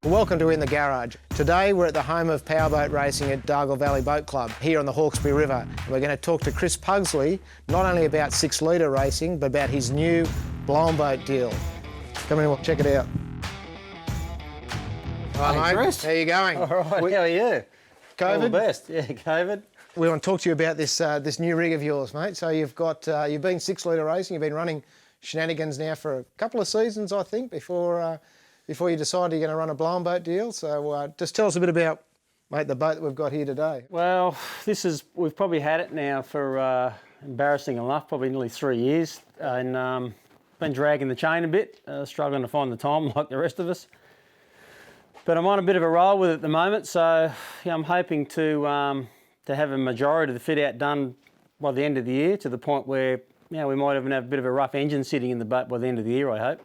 Welcome to In the Garage. Today we're at the home of powerboat racing at Dargle Valley Boat Club here on the Hawkesbury River. We're going to talk to Chris Pugsley not only about 6Litre racing but about his new Blown Boat deal. Come in, we'll check it out. Hi, mate. Chris. How are you going? All right, how are you? COVID? All the best. Yeah, COVID. We want to talk to you about this new rig of yours, mate. So you've been 6Litre racing, you've been running shenanigans now for a couple of seasons, I think, before you decided you're going to run a blown boat deal. So just tell us a bit about, mate, the boat that we've got here today. Well, we've probably had it now for, embarrassing enough, probably nearly 3 years. And been dragging the chain a bit, struggling to find the time like the rest of us. But I'm on a bit of a roll with it at the moment, so yeah, I'm hoping to have a majority of the fit out done by the end of the year, to the point where we might even have a bit of a rough engine sitting in the boat by the end of the year, I hope.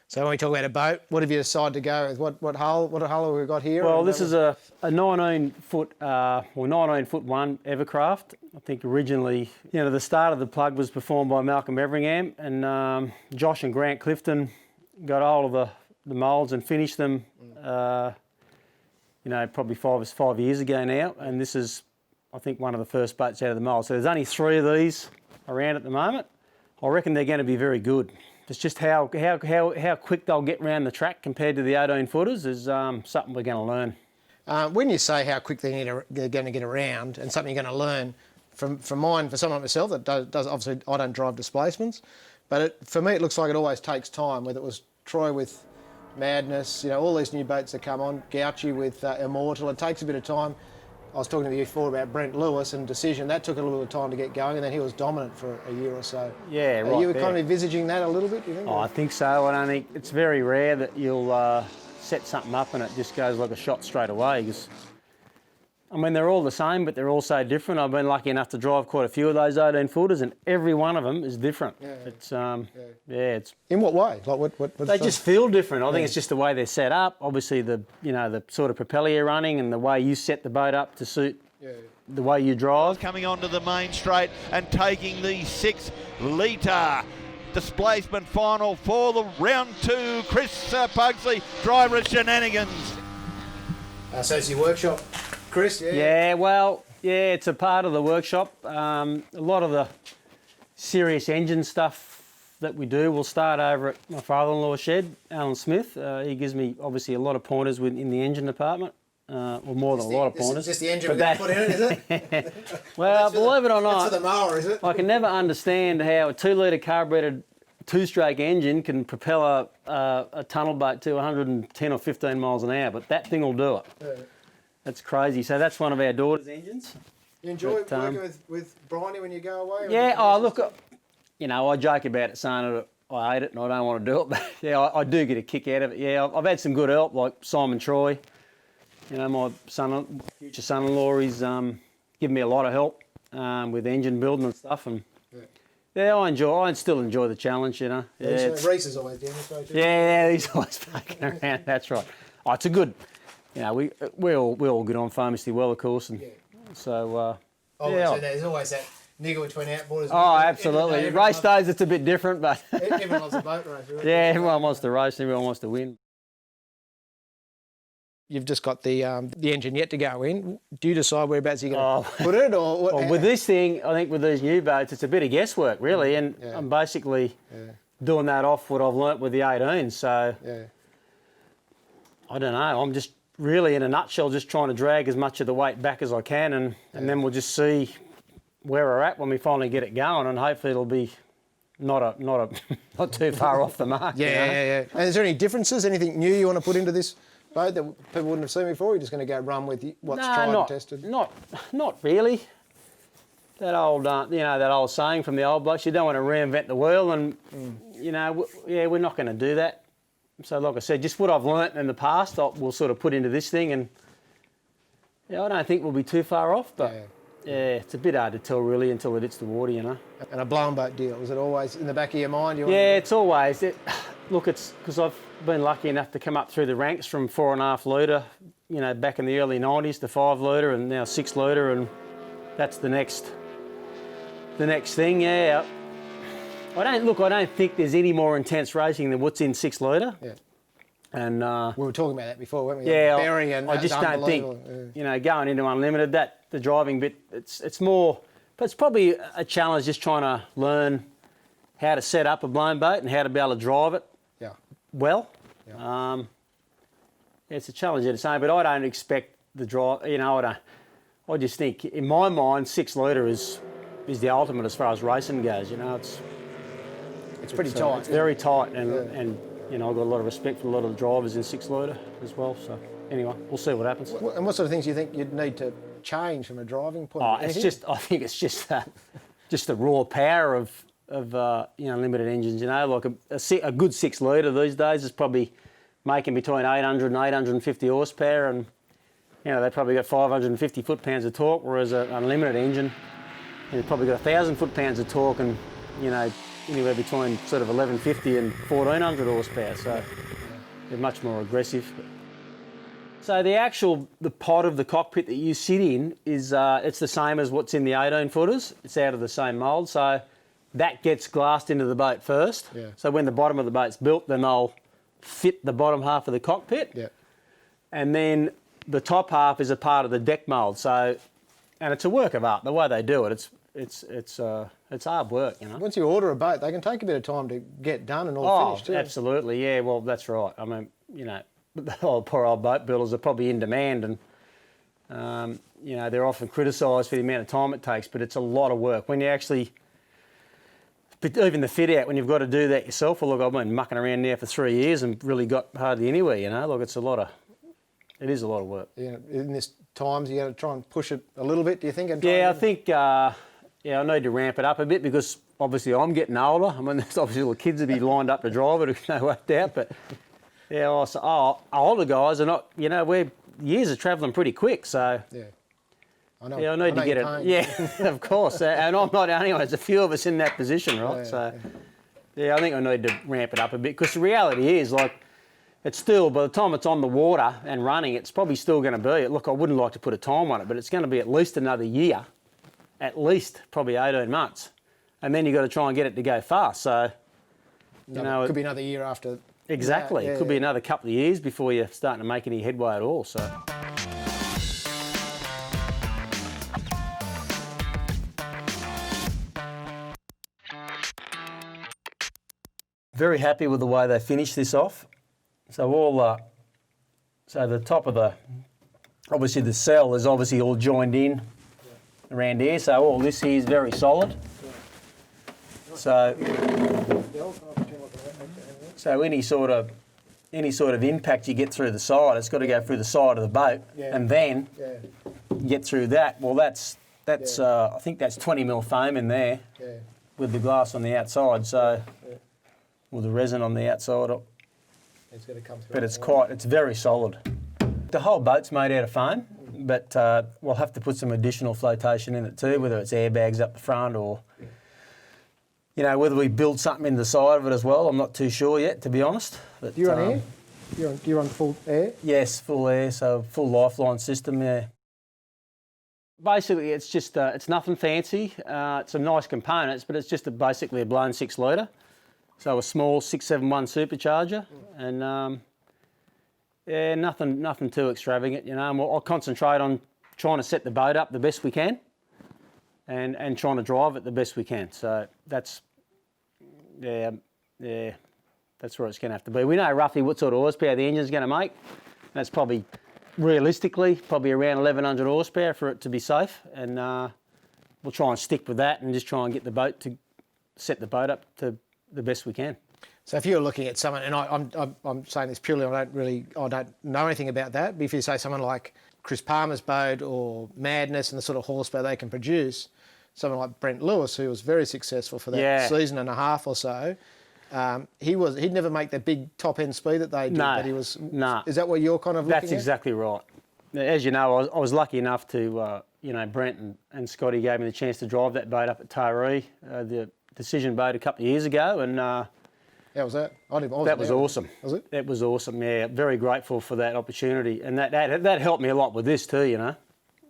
So when we talk about a boat, what have you decided to go with? What hull have we got here? Well, this is a 19-foot, 19-foot-1 Evercraft. I think originally, the start of the plug was performed by Malcolm Everingham, and Josh and Grant Clifton got hold of the moulds and finished them, probably 5 years ago now. And this is, I think, one of the first boats out of the mould. So there's only 3 of these around at the moment. I reckon they're going to be very good. It's just how quick they'll get around the track compared to the 18-footers is something we're going to learn. When you say how quick they're going to get around and something you're going to learn, for someone like myself that does obviously I don't drive displacements, but for me it looks like it always takes time. Whether it was Troy with Madness, all these new boats that come on, Gouchy with Immortal, it takes a bit of time. I was talking to you before about Brent Lewis and Decision. That took a little bit of time to get going, and then he was dominant for a year or so. Yeah, right. Are you kind of envisaging that a little bit, do you think? I think so. I don't think it's very rare that you'll set something up and it just goes like a shot straight away. Because, they're all the same, but they're all so different. I've been lucky enough to drive quite a few of those 18-footers, and every one of them is different. Yeah. It's it's. In what way? Like what they just feel different. I think it's just the way they're set up. Obviously, the sort of propeller you're running and the way you set the boat up to suit the way you drive. Coming onto the main straight and taking the 6-litre displacement final for the round 2. Chris Pugsley, driver at Shenanigans. So it's your workshop, Chris? Yeah, it's a part of the workshop. A lot of the serious engine stuff that we do will start over at my father-in-law's shed, Alan Smith. He gives me obviously a lot of pointers in the engine department. More than a lot of pointers. It's just the engine we're going to put in it, is it? Well, believe it or not, that's for the mower, is it? I can never understand how a 2-litre carburetted 2-stroke engine can propel a tunnel boat to 110 or 15 miles an hour, but that thing will do it. Yeah. That's crazy. So that's one of our daughter's engines. You enjoy working with Bryony when you go away? Yeah, I joke about it saying that I hate it and I don't want to do it, but yeah, I do get a kick out of it. Yeah, I've had some good help, like Simon Troy. My future son-in-law, he's given me a lot of help with engine building and stuff, and I still enjoy the challenge, Yeah, Reese is always doing this, right? Yeah, he's always fucking around. That's right. Oh, it's a good. We all get on famously well, of course, and so. So there's always that niggle between outboarders. Oh, absolutely. Race days, it's a bit different, but. Everyone loves a boat race, right? Yeah, everyone wants to race, and everyone wants to win. You've just got the engine yet to go in. Do you decide whereabouts you're going to put it, or what? Well, with this thing, I think with these new boats, it's a bit of guesswork, really, and I'm basically doing that off what I've learnt with the 18. So I don't know. I'm just really, in a nutshell, just trying to drag as much of the weight back as I can, and then we'll just see where we're at when we finally get it going, and hopefully it'll be not too far off the mark. Yeah. And is there any differences? Anything new you want to put into this boat that people wouldn't have seen before? You're just going to go run with what's tried and tested? Not really. That old saying from the old blokes, you don't want to reinvent the wheel, and we're not going to do that. So, like I said, just what I've learnt in the past, we'll sort of put into this thing, and I don't think we'll be too far off, but it's a bit hard to tell really until it hits the water, And a blown boat deal, is it always in the back of your mind? It's always. Look, it's because I've been lucky enough to come up through the ranks from 4.5 litre, back in the early 90s to 5 litre and now 6 litre, and that's the next thing. Yeah. I don't think there's any more intense racing than what's in 6 litre. Yeah. And We were talking about that before, weren't we? yeah, Bearing and I just don't think, you know, going into unlimited, that the driving bit, it's more, but it's probably a challenge just trying to learn how to set up a blown boat and how to be able to drive it Yeah. well. Yeah. It's a challenge in its own, but I don't expect the drive, you know, I just think, in my mind, 6Litre is the ultimate as far as racing goes, you know. It's pretty tight. It's very tight, and you know, I've got a lot of respect for a lot of the drivers in 6Litre as well. So anyway, we'll see what happens. And what sort of things do you think you'd need to change from a driving point of view? It's just, I think it's just the raw power of you know, limited engines. You know, like a good 6Litre these days is probably making between 800 and 850 horsepower, and you know, they've probably got 550 foot-pounds of torque, whereas an unlimited engine has probably got 1,000 foot-pounds of torque and, you know, anywhere between sort of 1150 and 1,400 horsepower, so they're much more aggressive. So the pod of the cockpit that you sit in is it's the same as what's in the 18-footers. It's out of the same mould, so that gets glassed into the boat first. Yeah. So when the bottom of the boat's built, then they'll fit the bottom half of the cockpit. Yeah. And then the top half is a part of the deck mould. So, and it's a work of art. The way they do it, it's hard work, you know. Once you order a boat, they can take a bit of time to get done and all finished too. Absolutely, yeah. Well, that's right. I mean, you know, the poor old boat builders are probably in demand, and you know, they're often criticised for the amount of time it takes, but it's a lot of work. When you actually, but even the fit out, when you've got to do that yourself, well, look, I've been mucking around now for 3 years and really got hardly anywhere, you know. Look, it is a lot of work. You know, in this times, you got to try and push it a little bit, do you think? And Yeah, I think, I need to ramp it up a bit because obviously I'm getting older. I mean, there's obviously little kids that be lined up to drive it, no doubt, but yeah, older guys are not, you know, years are travelling pretty quick, so. Yeah. I know. Yeah, I need to get it. Pain. Yeah, of course. And I'm not the only one. There's a few of us in that position, right? Yeah, I think I need to ramp it up a bit because the reality is, like, it's still, by the time it's on the water and running, it's probably still going to be, look, I wouldn't like to put a time on it, but it's going to be at least another year, at least probably 18 months. And then you've got to try and get it to go fast. So, you know. It could be another year after. Exactly. Yeah, it could be another couple of years before you're starting to make any headway at all. So. Very happy with the way they finished this off. So so the top of obviously the cell is obviously all joined in around here. So all this here is very solid. So any sort of impact you get through the side, it's got to go through the side of the boat, and then get through that. Well, that's I think that's 20 mil foam in there with the glass on the outside. So. With the resin on the outside, it's going to come through. But it's very solid. The whole boat's made out of foam, but we'll have to put some additional flotation in it too, whether it's airbags up the front or, you know, whether we build something in the side of it as well. I'm not too sure yet, to be honest. But, you're on air? You're on full air? Yes, full air, so full lifeline system, yeah. Basically, it's just, it's nothing fancy. It's some nice components, but it's just basically a blown 6-litre. So a small 671 supercharger, and nothing too extravagant, you know. And I'll concentrate on trying to set the boat up the best we can, and trying to drive it the best we can. So that's that's where it's going to have to be. We know roughly what sort of horsepower the engine's going to make. That's probably realistically around 1100 horsepower for it to be safe, and we'll try and stick with that and just try and get the boat to set the boat up to the best we can. So if you're looking at someone, and I'm saying this purely, I don't know anything about that, but if you say someone like Chris Palmer's boat or Madness and the sort of horsepower they can produce, someone like Brent Lewis, who was very successful for that season and a half or so, he'd never make that big top end speed that they did, but he was. No. Is that what you're kind of looking at? That's exactly right. As you know, I was lucky enough to, you know, Brent and Scotty gave me the chance to drive that boat up at Taree, the Decision boat a couple of years ago, and how was that? That was awesome. Was it? It was awesome. Yeah, very grateful for that opportunity, and that helped me a lot with this too, you know.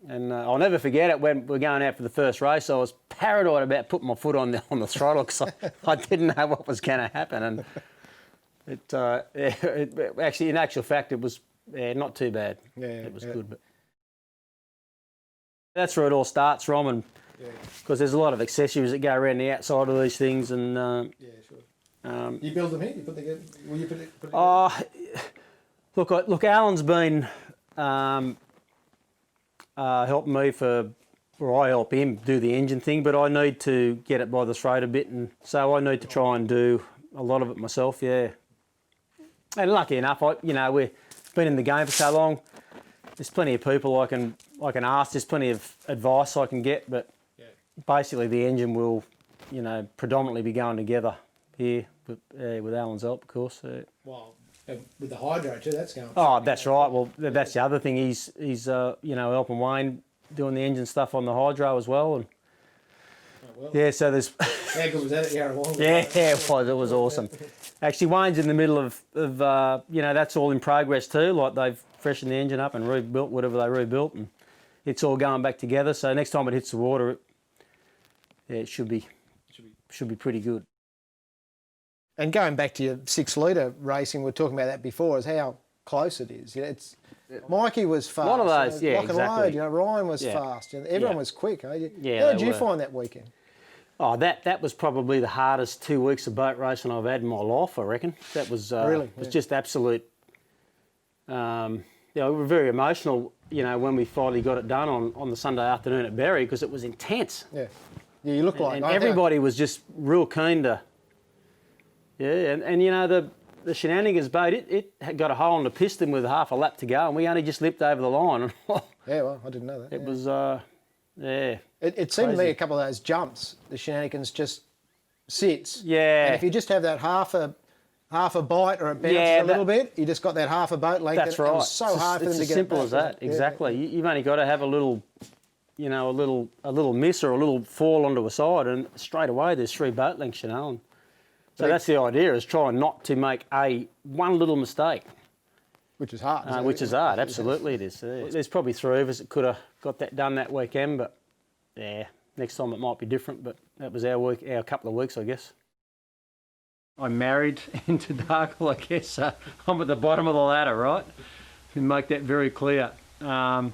And I'll never forget it when we're going out for the first race. I was paranoid about putting my foot on the throttle because I didn't know what was going to happen, and Actually, in actual fact, it was not too bad. Yeah, it was good, but that's where it all starts from, and because there's a lot of accessories that go around the outside of these things, and yeah, sure. You build them here? You put together? Will you put it together? Look, Alan's been helping me or I help him do the engine thing, but I need to get it by the throat a bit, and so I need to try and do a lot of it myself, yeah. And lucky enough, we've been in the game for so long, there's plenty of people I can ask, there's plenty of advice I can get, but basically the engine will, predominantly be going together here with Alan's help, of course. Wow. With the hydro too, that's going. Oh, that's right. Well, that's the other thing. He's helping Wayne doing the engine stuff on the hydro as well, and yeah. So there's. How good was that at Yarrawonga? Yeah, it was awesome. Actually, Wayne's in the middle of that's all in progress too. Like they've freshened the engine up and rebuilt whatever they rebuilt, and it's all going back together. So next time it hits the water, it should be pretty good. And going back to your 6-litre racing, we were talking about that before, is how close it is. Mikey was fast. A lot of those, lock exactly. and load, Ryan was fast. Everyone was quick. How did you find that weekend? Oh, that was probably the hardest 2 weeks of boat racing I've had in my life, I reckon. That was really? Was just absolute. We were very emotional, when we finally got it done on the Sunday afternoon at Berry, because it was intense. Yeah, you look like. And everybody was just real keen to. Yeah, and the Shenanigans boat, it had got a hole in the piston with half a lap to go, and we only just lipped over the line. Yeah, well, I didn't know that. It was, It seemed to me a couple of those jumps, the Shenanigans just sits. Yeah. And if you just have that half a bite or it bounces a little bit, you just got that half a boat length. That's right. It was so hard for them to get it back. It's as simple as that, exactly. Yeah. You've only got to have a little, a little miss or a little fall onto a side, and straight away there's 3 boat lengths, So that's the idea, is trying not to make one little mistake. Which is hard. Absolutely it is. There's probably 3 of us that could have got that done that weekend, but next time it might be different, but that was our couple of weeks, I guess. I'm married into Dargle, I guess. I'm at the bottom of the ladder, right? To make that very clear. But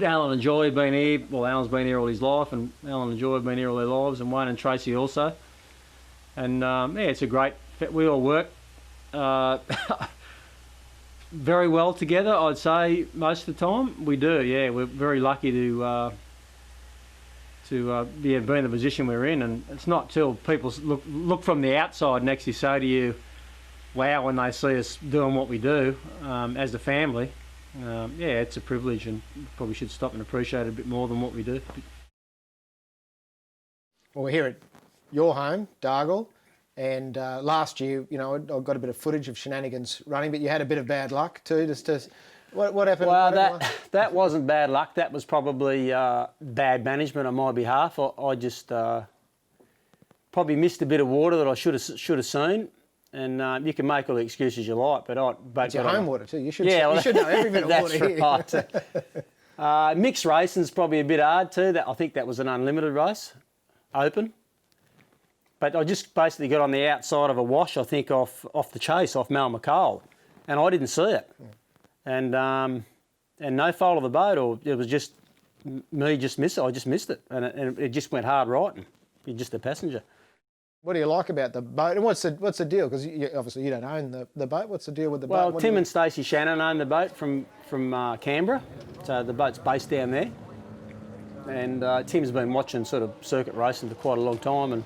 Alan and Joy have been here. Well, Alan's been here all his life, and Alan and Joy have been here all their lives, and Wayne and Tracy also. And it's a great fit. We all work very well together, I'd say, most of the time. We do, yeah. We're very lucky to be in the position we're in. And it's not till people look from the outside and actually say to you, wow, when they see us doing what we do as a family. It's a privilege, and probably should stop and appreciate it a bit more than what we do. Well, we're here at your home, Dargle, and last year, I got a bit of footage of Shenanigans running, but you had a bit of bad luck too. What happened? Well, that wasn't bad luck. That was probably bad management on my behalf. I just probably missed a bit of water that I should have seen. And you can make all the excuses you like, but it's your home water too. You should know every bit of water here. That's right. Mixed racing's probably a bit hard too. I think that was an unlimited race, open. But I just basically got on the outside of a wash, I think, off the chase, off Mal McCall, and I didn't see it. Yeah. And no fault of the boat, or it was just me just missed it. I just missed it, and it just went hard right, and you're just a passenger. What do you like about the boat, and what's the deal? Because obviously you don't own the boat. What's the deal with the boat? Well, Tim and Stacey Shannon own the boat from Canberra, so the boat's based down there. And Tim's been watching sort of circuit racing for quite a long time, and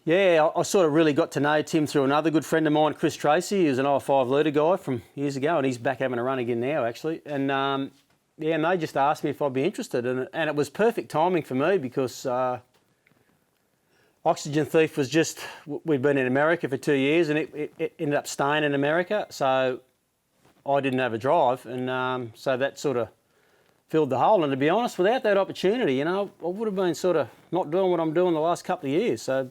I sort of really got to know Tim through another good friend of mine, Chris Tracy, who's an old 5-litre guy from years ago, and he's back having a run again now, actually. And and they just asked me if I'd be interested, and it was perfect timing for me because. Oxygen Thief was we'd been in America for 2 years, and it ended up staying in America, so I didn't have a drive, and so that sort of filled the hole. And to be honest, without that opportunity, I would have been sort of not doing what I'm doing the last couple of years, so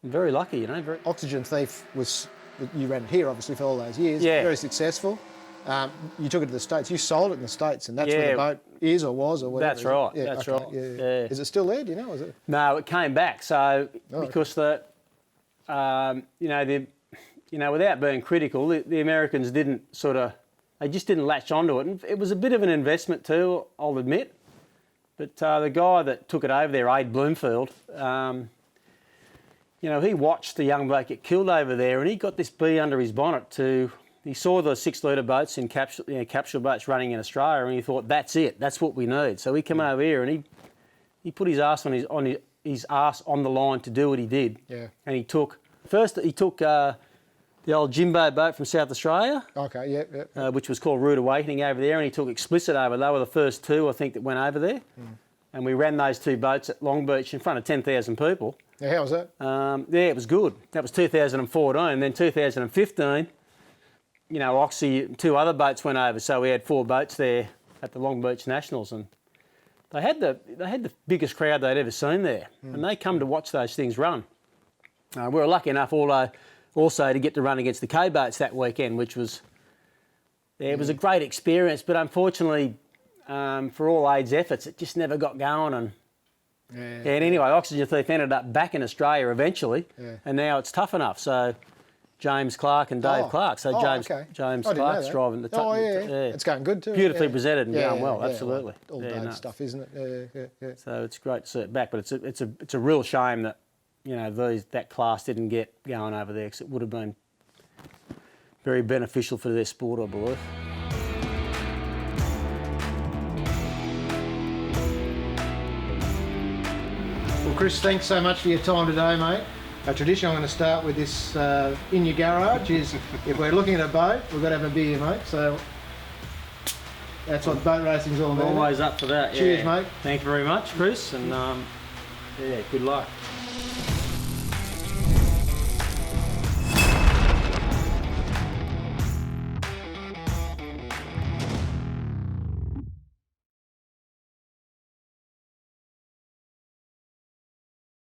I'm very lucky, Oxygen Thief you ran it here, obviously, for all those years, very successful. You took it to the States. You sold it in the States, and that's where the boat is or was or whatever. That's right. Right. Yeah. Is it still there? Do you know? Is it? No, it came back. So because without being critical, the Americans they just didn't latch onto it. And it was a bit of an investment too, I'll admit. But the guy that took it over there, Aid Bloomfield, he watched the young bloke get killed over there, and he got this bee under his bonnet he saw the 6-litre boats and capsule boats running in Australia, and he thought, that's it, that's what we need. So he came over here and he put his ass on his ass on the line to do what he did. Yeah. And he took the old Jimbo boat from South Australia. Okay, yeah. Which was called Rude Awakening over there, and he took Explicit over. They were the first two, I think, that went over there. And we ran those two boats at Long Beach in front of 10,000 people. Yeah, how was that? It was good. That was 2014. And then 2015, Oxy, 2 other boats went over. So we had 4 boats there at the Long Beach Nationals, and they had the biggest crowd they'd ever seen there. And they come to watch those things run. We were lucky enough also to get to run against the K-boats that weekend, which was, it was a great experience, but unfortunately, for all Aid's efforts, it just never got going. And anyway, Oxygen Thief ended up back in Australia eventually, and now it's tough enough. So James Clark and Dave Clark. So James Clark's driving the It's going good too. Beautifully presented and going well, absolutely. Like all Dave's stuff, isn't it? Yeah. So it's great to see it back, but it's a real shame that that class didn't get going over there, because it would have been very beneficial for their sport, I believe. Well, Chris, thanks so much for your time today, mate. Tradition, I'm going to start with this in your garage is, if we're looking at a boat, we've got to have a beer, mate. So that's what boat racing's all about. Always up for that. Cheers, mate. Thank you very much, Chris, and good luck.